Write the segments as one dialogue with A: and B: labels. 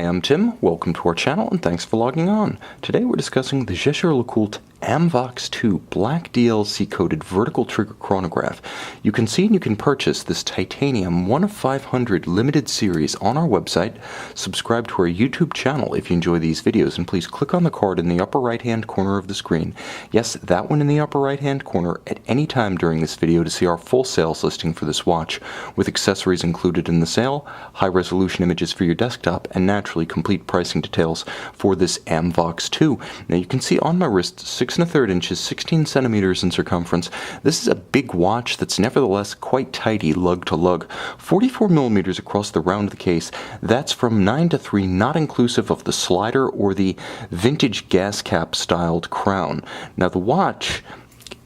A: I'm Tim, welcome to our channel and thanks for logging on. Today we're discussing the Jaeger-LeCoulte Amvox 2 black DLC coated vertical trigger chronograph. You can see and you can purchase this titanium 1 of 500 limited series on our website. Subscribe to our YouTube channel if you enjoy these videos, and please click on the card in the upper right hand corner of the screen. Yes, that one in the upper right hand corner at any time during this video to see our full sales listing for this watch, with accessories included in the sale, high resolution images for your desktop, and naturally complete pricing details for this Amvox 2. Now you can see on my wrist 6 1/3 inches, 16 centimeters in circumference. This is a big watch that's nevertheless quite tidy lug to lug. 44 millimeters across the round of the case. That's from 9 to 3, not inclusive of the slider or the vintage gas cap styled crown. Now the watch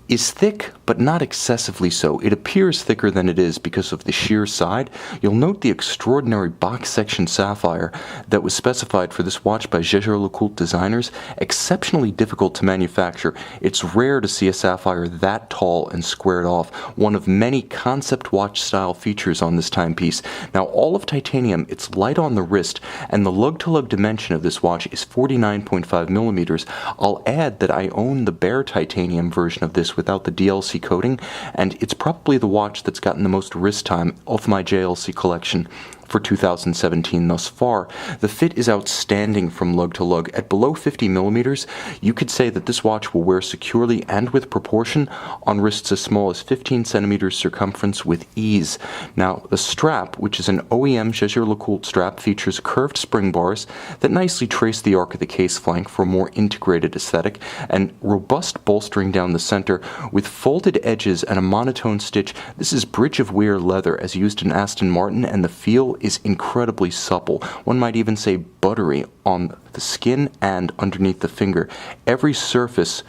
A: is thick, but not excessively so. It appears thicker than it is because of the sheer side. You'll note the extraordinary box section sapphire that was specified for this watch by Jaeger-LeCoulte designers. Exceptionally difficult to manufacture. It's rare to see a sapphire that tall and squared off. One of many concept watch style features on this timepiece. Now all of titanium, it's light on the wrist, and the lug-to-lug dimension of this watch is 49.5 millimeters. I'll add that I own the bare titanium version of this without the DLC coating, and it's probably the watch that's gotten the most wrist time of my JLC collection for 2017 thus far. The fit is outstanding from lug to lug. At below 50 millimeters, you could say that this watch will wear securely and with proportion on wrists as small as 15 centimeters circumference with ease. Now, the strap, which is an OEM Jaeger-LeCoulte strap, features curved spring bars that nicely trace the arc of the case flank for a more integrated aesthetic, and robust bolstering down the center with folded edges and a monotone stitch. This is bridge of wear leather as used in Aston Martin, and the feel is incredibly supple. One might even say buttery on the skin and underneath the finger. Every surface,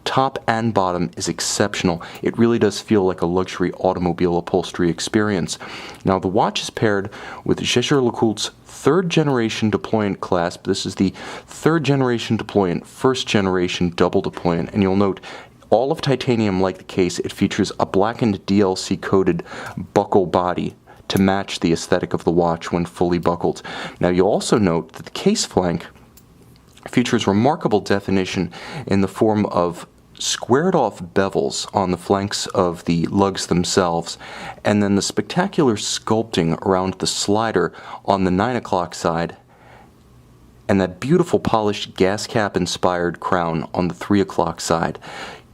A: top and bottom, is exceptional. It really does feel like a luxury automobile upholstery experience. Now the watch is paired with Jaeger-LeCoultre's 3rd generation deployant clasp. This is the 3rd generation deployant, 1st generation double deployant, and you'll note all of titanium, like the case, it features a blackened DLC coated buckle body to match the aesthetic of the watch when fully buckled. Now you'll also note that the case flank features remarkable definition in the form of squared off bevels on the flanks of the lugs themselves, and then the spectacular sculpting around the slider on the 9 o'clock side, and that beautiful polished gas cap inspired crown on the 3 o'clock side.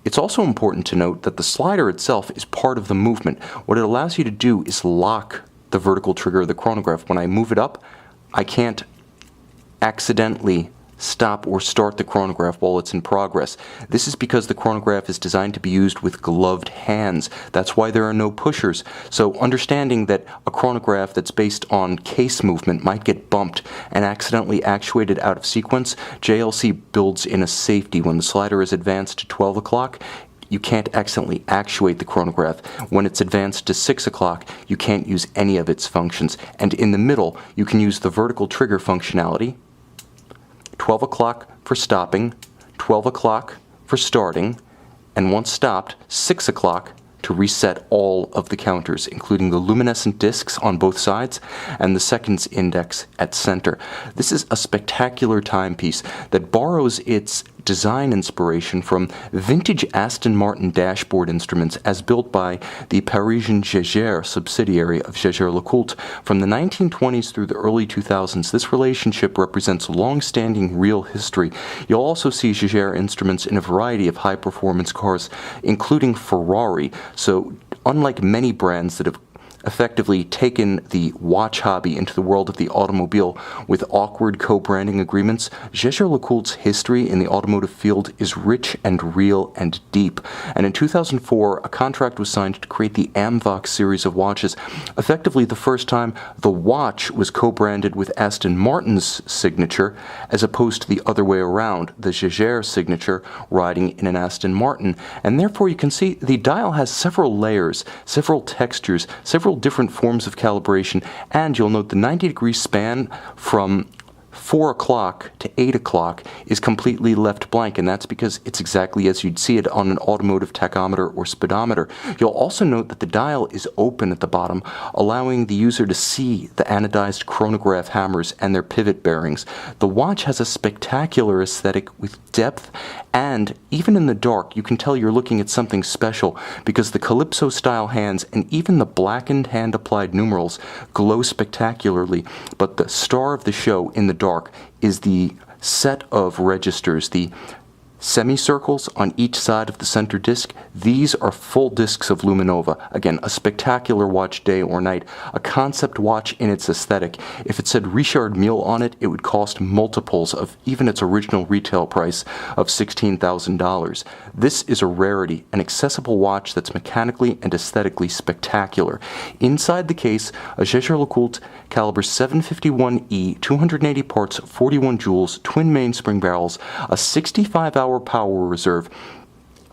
A: It's also important to note that the slider itself is part of the movement. What it allows you to do is lock the vertical trigger of the chronograph. When I move it up, I can't accidentally stop or start the chronograph while it's in progress. This is because the chronograph is designed to be used with gloved hands. That's why there are no pushers. So understanding that a chronograph that's based on case movement might get bumped and accidentally actuated out of sequence, JLC builds in a safety. When the slider is advanced to 12 o'clock, you can't accidentally actuate the chronograph. When it's advanced to 6 o'clock, you can't use any of its functions. And in the middle, you can use the vertical trigger functionality, 12 o'clock for stopping, 12 o'clock for starting, and once stopped, 6 o'clock to reset all of the counters, including the luminescent discs on both sides and the seconds index at center. This is a spectacular timepiece that borrows its design inspiration from vintage Aston Martin dashboard instruments as built by the Parisian Jaeger subsidiary of Jaeger-LeCoultre. From the 1920s through the early 2000s, this relationship represents long-standing real history. You'll also see Jaeger instruments in a variety of high-performance cars, including Ferrari. So unlike many brands that have effectively taken the watch hobby into the world of the automobile with awkward co-branding agreements, Jaeger-LeCoultre's history in the automotive field is rich and real and deep. And in 2004, a contract was signed to create the Amvox series of watches, effectively the first time the watch was co-branded with Aston Martin's signature, as opposed to the other way around, the Jaeger signature riding in an Aston Martin. And therefore you can see the dial has several layers, several textures, several different forms of calibration, and you'll note the 90-degree span from 4 o'clock to 8 o'clock is completely left blank, and that's because it's exactly as you'd see it on an automotive tachometer or speedometer. You'll also note that the dial is open at the bottom, allowing the user to see the anodized chronograph hammers and their pivot bearings. The watch has a spectacular aesthetic with depth, and even in the dark you can tell you're looking at something special because the Calypso style hands and even the blackened hand applied numerals glow spectacularly, but the star of the show in the dark is the set of registers, the semicircles on each side of the center disc. These are full discs of luminova. Again, a spectacular watch day or night, a concept watch in its aesthetic. If it said Richard Mille on it, it would cost multiples of even its original retail price of $16,000. This is a rarity, an accessible watch that's mechanically and aesthetically spectacular. Inside the case, a Jaeger-LeCoulte caliber 751E, 280 parts, 41 joules, twin mainspring barrels, a 65-hour power reserve.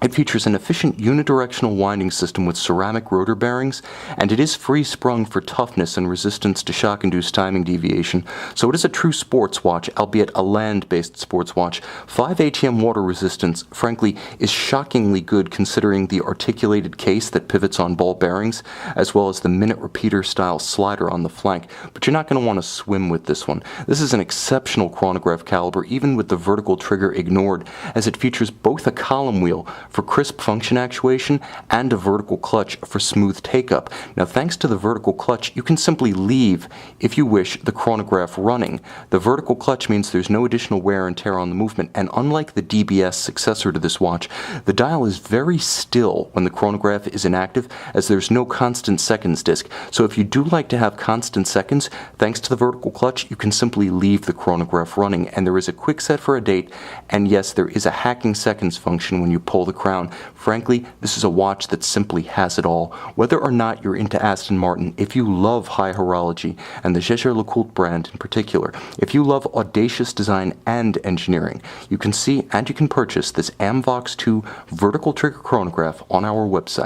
A: It features an efficient unidirectional winding system with ceramic rotor bearings, and it is free-sprung for toughness and resistance to shock-induced timing deviation, so it is a true sports watch, albeit a land-based sports watch. 5 ATM water resistance, frankly, is shockingly good considering the articulated case that pivots on ball bearings, as well as the minute repeater-style slider on the flank, but you're not going to want to swim with this one. This is an exceptional chronograph caliber, even with the vertical trigger ignored, as it features both a column wheel for crisp function actuation and a vertical clutch for smooth take-up. Now, thanks to the vertical clutch, you can simply leave, if you wish, the chronograph running. The vertical clutch means there's no additional wear and tear on the movement, and unlike the DBS successor to this watch, the dial is very still when the chronograph is inactive, as there's no constant seconds disc. So if you do like to have constant seconds, thanks to the vertical clutch, you can simply leave the chronograph running, and there is a quick set for a date, and yes, there is a hacking seconds function when you pull the crown. Frankly, this is a watch that simply has it all. Whether or not you're into Aston Martin, if you love high horology, and the Jaeger-LeCoultre brand in particular, if you love audacious design and engineering, you can see and you can purchase this Amvox 2 vertical trigger chronograph on our website.